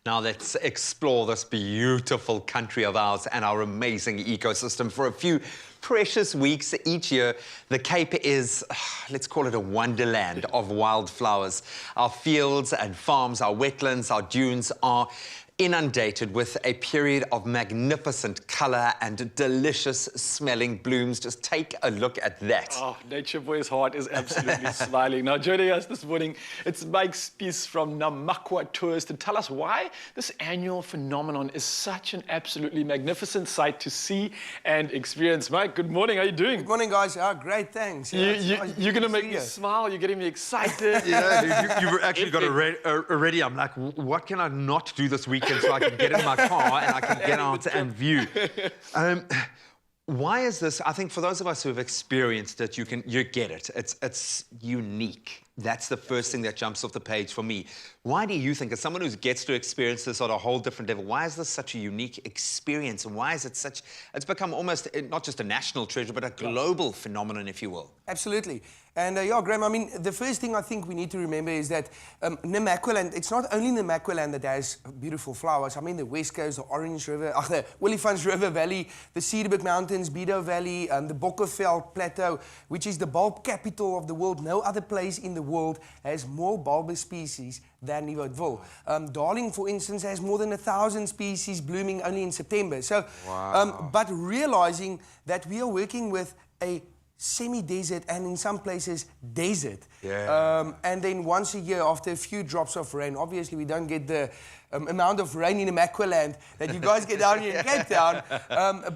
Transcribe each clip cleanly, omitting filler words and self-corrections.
Now let's explore this beautiful country of ours and our amazing ecosystem for a few precious weeks each year. The Cape is, let's call it a wonderland of wildflowers. Our fields and farms, our wetlands, our dunes are inundated with a period of magnificent colour and delicious smelling blooms. Just take a look at that. Oh, Nature Boy's heart is absolutely smiling. Now, joining us this morning, it's Mike's piece from Namqualand Tours to tell us why this annual phenomenon is such an absolutely magnificent sight to see and experience. Mike, good morning. How are you doing? Good morning, guys. Oh, great, thanks. You're going to make me smile. You're getting me excited. Yeah, you've actually got already. I'm like, what can I not do this weekend so I can get in my car and I can get out and view? Why is this? I think for those of us who have experienced it, you get it. It's unique. That's the first thing that jumps off the page for me. Why do you think, as someone who gets to experience this at a whole different level, why is this such a unique experience? And why is it such, it's become almost not just a national treasure, but a global phenomenon, if you will? Absolutely. And yeah, Graham, I mean, the first thing I think we need to remember is that Namqualand, it's not only Namqualand that has beautiful flowers. I mean, the West Coast, the Orange River, the Williefontein River Valley, the Cederberg Mountains, Bedo Valley, the Bokkerveld Plateau, which is the bulb capital of the world. No other place in the world has more bulbous species than Nieuwoudtville. Darling, for instance, has more than 1,000 species blooming only in September. So, but realizing that we are working with a semi-desert and in some places desert. Yeah. And then once a year, after a few drops of rain, obviously we don't get the amount of rain in Namqualand that you guys get down here in Cape Town.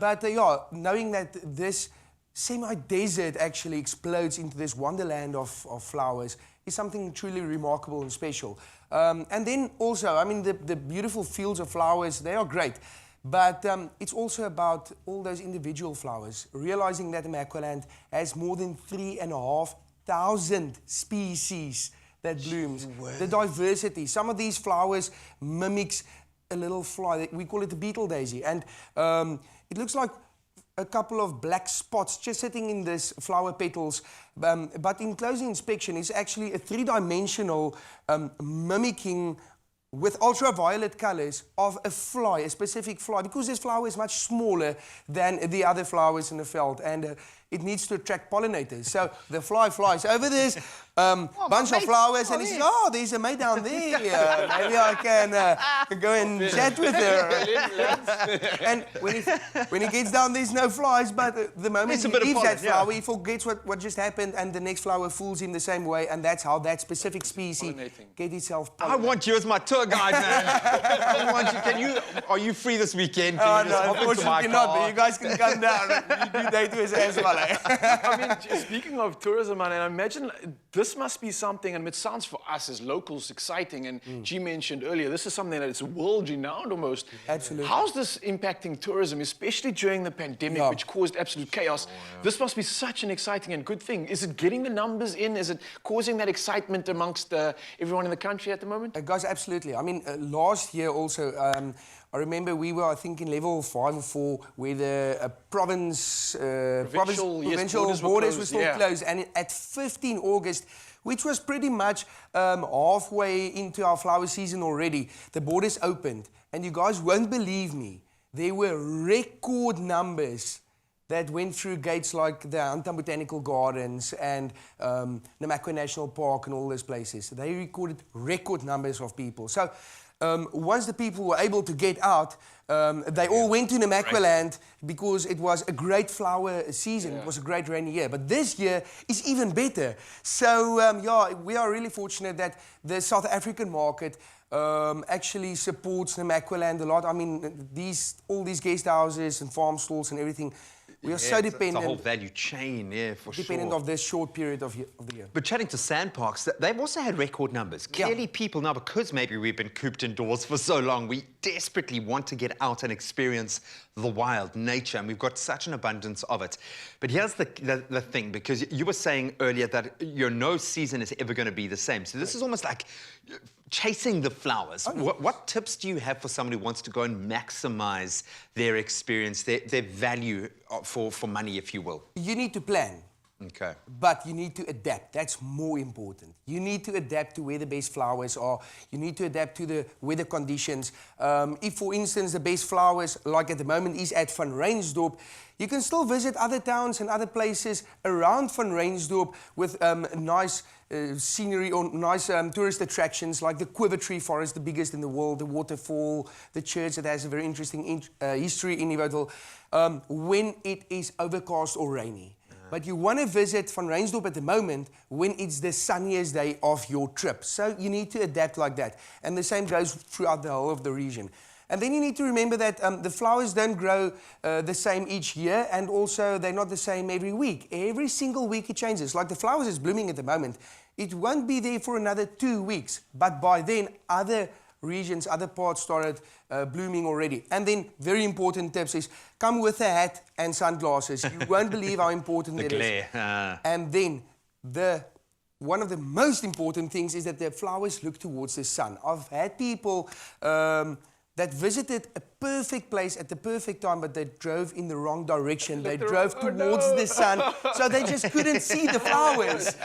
But yeah, knowing that this semi-desert actually explodes into this wonderland of flowers is something truly remarkable and special. And then also, I mean, the beautiful fields of flowers, they are great. But it's also about all those individual flowers, realizing that Namqualand has more than 3,500 species that blooms. The diversity. Some of these flowers mimics a little fly. We call it the beetle daisy. And it looks like a couple of black spots just sitting in this flower petals. But in close inspection, it's actually a three-dimensional mimicking with ultraviolet colors of a fly, a specific fly, because this flower is much smaller than the other flowers in the veld, and it needs to attract pollinators. So the fly flies over this bunch of flowers, and he says, "Oh, there's a mate down there. Maybe I can go and chat with her." And when he gets down, there's no flies, but the moment he leaves that flower, he forgets what just happened, and the next flower fools him the same way, and that's how that specific species gets itself pollinated. I want you as my tour guide, man. I want you. Are you free this weekend? Can you just hop into my car? Not, but you guys can come down. You date with us as well. I mean, speaking of tourism, man, and I imagine this must be something, and it sounds for us as locals exciting, and G mentioned earlier, this is something that is world-renowned almost. Absolutely. How's this impacting tourism, especially during the pandemic, which caused absolute chaos? This must be such an exciting and good thing. Is it getting the numbers in? Is it causing that excitement amongst everyone in the country at the moment? Guys, absolutely. I mean, last year also, I remember we were, I think, in level 5 or 4, where the provincial borders were still closed. And at 15 August, which was pretty much halfway into our flower season already, the borders opened. And you guys won't believe me, there were record numbers that went through gates like the Anton Botanical Gardens and Namqualand National Park and all those places. They recorded record numbers of people. So once the people were able to get out, they all went to Namqualand because it was a great flower season. It was a great rainy year. But this year is even better. So yeah, we are really fortunate that the South African market actually supports Namqualand a lot. I mean, all these guest houses and farm stalls and everything, we are so dependent. It's a whole value chain, for sure. Dependent of this short period of the year. But chatting to sandparks, they've also had record numbers. Clearly people now, because maybe we've been cooped indoors for so long, we desperately want to get out and experience the wild nature, and we've got such an abundance of it. But here's the thing, because you were saying earlier that no season is ever going to be the same. So this is almost like chasing the flowers. What tips do you have for somebody who wants to go and maximize their experience, their value for money, if you will? You need to plan. Okay. But you need to adapt. That's more important. You need to adapt to where the best flowers are. You need to adapt to the weather conditions. If, for instance, the best flowers, like at the moment, is at Van Reinsdorp, you can still visit other towns and other places around Van Reinsdorp with nice scenery or nice tourist attractions like the Quiver Tree Forest, the biggest in the world, the waterfall, the church that has a very interesting history in Ivotel, when it is overcast or rainy. But you want to visit Van Reinsdorp at the moment when it's the sunniest day of your trip. So you need to adapt like that. And the same goes throughout the whole of the region. And then you need to remember that the flowers don't grow the same each year, and also they're not the same every week. Every single week it changes. Like the flowers is blooming at the moment. It won't be there for another 2 weeks. But by then, other regions, other parts started blooming already. And then, very important tips is, come with a hat and sunglasses. You won't believe how important it is. And then, one of the most important things is that the flowers look towards the sun. I've had people that visited a perfect place at the perfect time, but they drove in the wrong direction. They drove towards the sun, so they just couldn't see the flowers.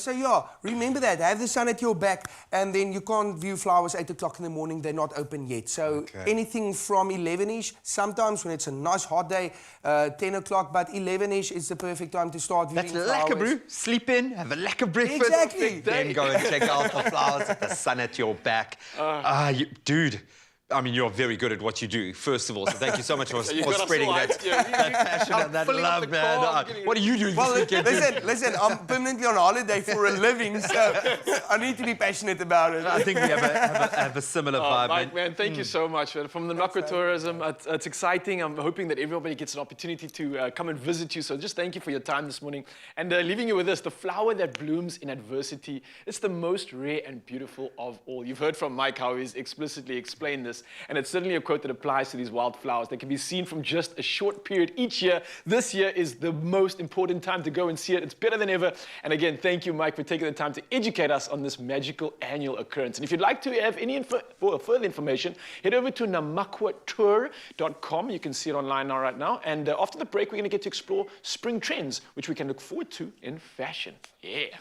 So yeah, remember that. Have the sun at your back, and then you can't view flowers 8 o'clock in the morning. They're not open yet. So anything from 11-ish, sometimes when it's a nice hot day, 10 o'clock, but 11-ish is the perfect time to start viewing flowers. That's lekker, bro. Sleep in, have a lekker breakfast. Exactly. Then go and check out the flowers with the sun at your back. Dude. I mean, you're very good at what you do, first of all, so thank you so much for spreading that passion and that love, man. What are you doing this weekend? Listen, I'm permanently on holiday for a living, so I need to be passionate about it. I think we have a similar vibe. Mike, man, thank you so much. From the Namqualand Tourism, it's exciting. I'm hoping that everybody gets an opportunity to come and visit you, so just thank you for your time this morning. And leaving you with this, the flower that blooms in adversity, it's the most rare and beautiful of all. You've heard from Mike how he's explicitly explained this. And it's certainly a quote that applies to these wildflowers. They can be seen from just a short period each year. This year is the most important time to go and see it. It's better than ever. And again, thank you, Mike, for taking the time to educate us on this magical annual occurrence. And if you'd like to have any further information, head over to namquatour.com. You can see it online now, right now. And after the break, we're going to get to explore spring trends, which we can look forward to in fashion. Yeah.